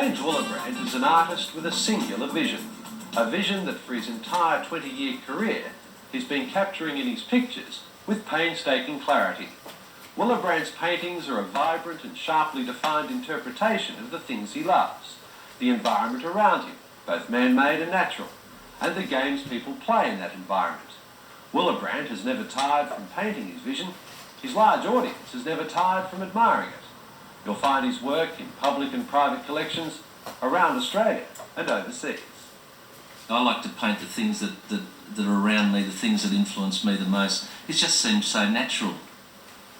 James Willebrant is an artist with a singular vision, a vision that for his entire 20-year career he's been capturing in his pictures with painstaking clarity. Willebrant's paintings are a vibrant and sharply defined interpretation of the things he loves, the environment around him, both man-made and natural, and the games people play in that environment. Willebrant has never tired from painting his vision. His large audience has never tired from admiring it. You'll find his work in public and private collections around Australia and overseas. I like to paint the things that are around me, the things that influence me the most. It just seems so natural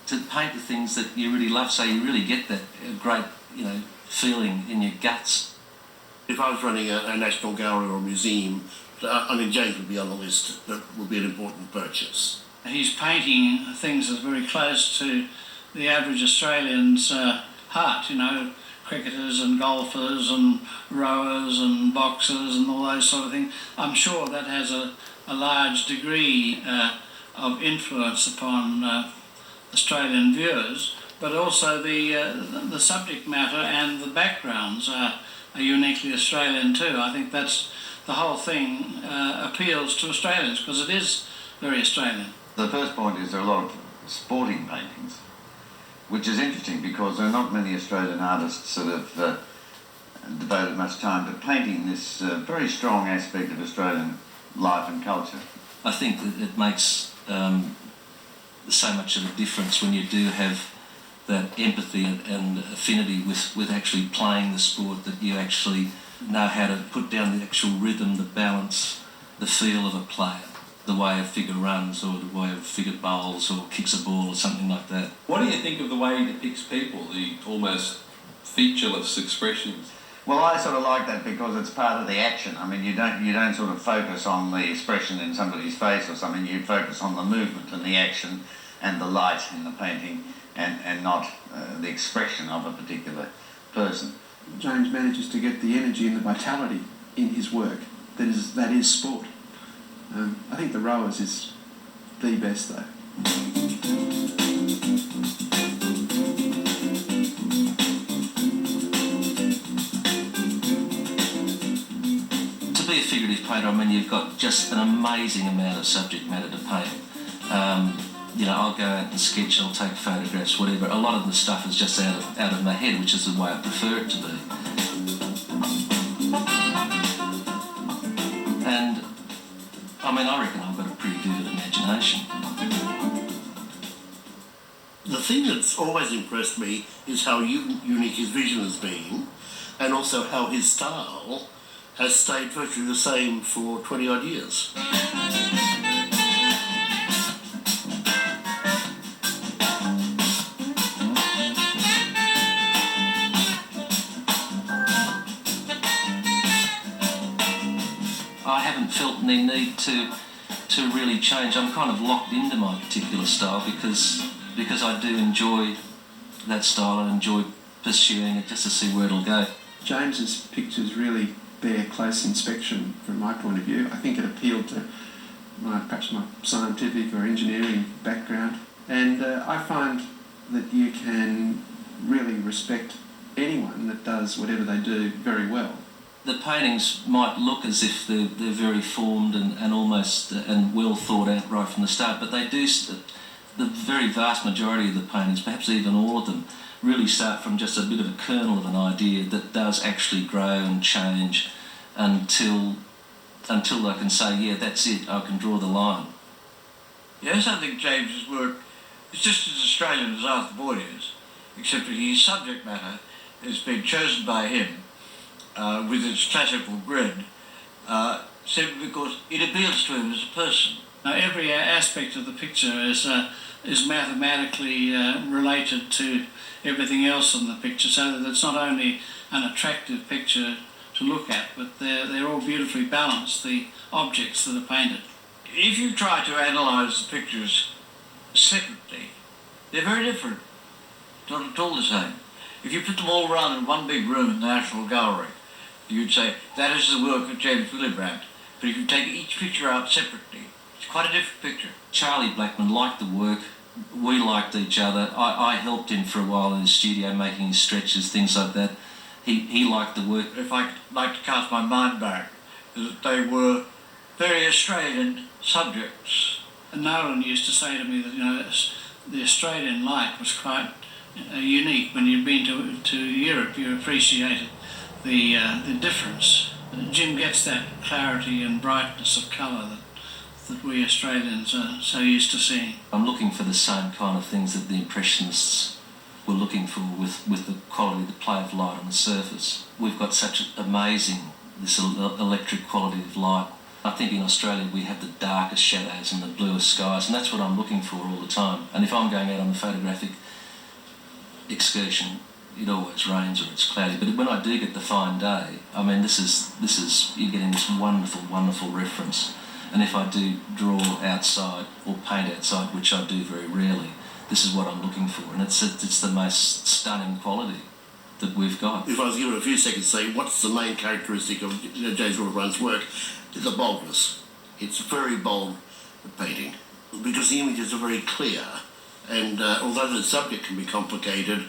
to paint the things that you really love, so you really get that great, feeling in your guts. If I was running a national gallery or a museum, James would be on the list. That would be an important purchase. He's painting things that are very close to the average Australian's heart, cricketers and golfers and rowers and boxers and all those sort of things. I'm sure that has a large degree of influence upon Australian viewers, but also the subject matter and the backgrounds are uniquely Australian too. I think that's the whole thing appeals to Australians because it is very Australian. The first point is there are a lot of sporting paintings, which is interesting because there are not many Australian artists that have devoted much time to painting this very strong aspect of Australian life and culture. I think that it makes so much of a difference when you do have that empathy and affinity with actually playing the sport, that you actually know how to put down the actual rhythm, the balance, the feel of a player, the way a figure runs or the way a figure bowls or kicks a ball or something like that. What do you think of the way he depicts people, the almost featureless expressions? Well, I sort of like that because it's part of the action. You don't sort of focus on the expression in somebody's face or something. You focus on the movement and the action and the light in the painting and not the expression of a particular person. James manages to get the energy and the vitality in his work that is sport. I think the rowers is the best though. To be a figurative painter, you've got just an amazing amount of subject matter to paint. I'll go out and sketch, I'll take photographs, whatever. A lot of the stuff is just out of my head, which is the way I prefer it to be. And I reckon I've got a pretty vivid imagination. The thing that's always impressed me is how unique his vision has been, and also how his style has stayed virtually the same for 20 odd years. I haven't felt any need to really change. I'm kind of locked into my particular style because I do enjoy that style and enjoy pursuing it just to see where it'll go. James's pictures really bear close inspection from my point of view. I think it appealed to perhaps my scientific or engineering background, and I find that you can really respect anyone that does whatever they do very well. The paintings might look as if they're very formed and almost and well thought out right from the start, but they do. The very vast majority of the paintings, perhaps even all of them, really start from just a bit of a kernel of an idea that does actually grow and change until I can say, yeah, that's it, I can draw the line. Yes, I think James's work is just as Australian as Arthur Boyd is, except that his subject matter has been chosen by him with its classical grid, simply because it appeals to him as a person. Now, every aspect of the picture is mathematically related to everything else in the picture, so that it's not only an attractive picture to look at, but they're all beautifully balanced, the objects that are painted. If you try to analyse the pictures separately, they're very different, not at all the same. If you put them all around in one big room in the National Gallery, you'd say, that is the work of James Willebrant. But if you take each picture out separately, it's quite a different picture. Charlie Blackman liked the work, we liked each other. I helped him for a while in the studio making his stretches, things like that. he liked the work. If I like to cast my mind back, is that they were very Australian subjects. And Nolan used to say to me that, you know, the Australian light was quite unique. When you'd been to Europe, you appreciated the difference. Jim gets that clarity and brightness of colour that we Australians are so used to seeing. I'm looking for the same kind of things that the Impressionists were looking for with the quality, the play of light on the surface. We've got such amazing, this electric quality of light. I think in Australia we have the darkest shadows and the bluest skies, and that's what I'm looking for all the time. And if I'm going out on a photographic excursion, it always rains or it's cloudy. But when I do get the fine day, I mean, this is you're getting this wonderful, wonderful reference. And if I do draw outside or paint outside, which I do very rarely, this is what I'm looking for, and it's the most stunning quality that we've got. If I was given a few seconds to say what's the main characteristic of James Willebrant's work, it's the boldness. It's very bold painting because the images are very clear, and although the subject can be complicated,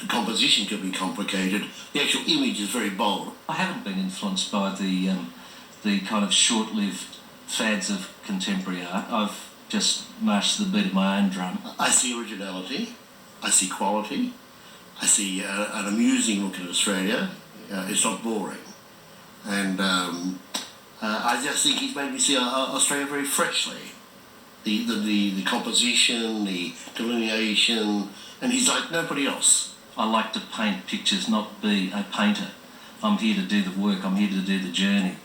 the composition can be complicated, the actual image is very bold. I haven't been influenced by the kind of short-lived fads of contemporary art. I've just marched to the beat of my own drum. I see originality, I see quality, I see an amusing look at Australia. It's not boring, and I just think he's made me see Australia very freshly. The composition, the delineation, and he's like nobody else. I like to paint pictures, not be a painter. I'm here to do the work, I'm here to do the journey.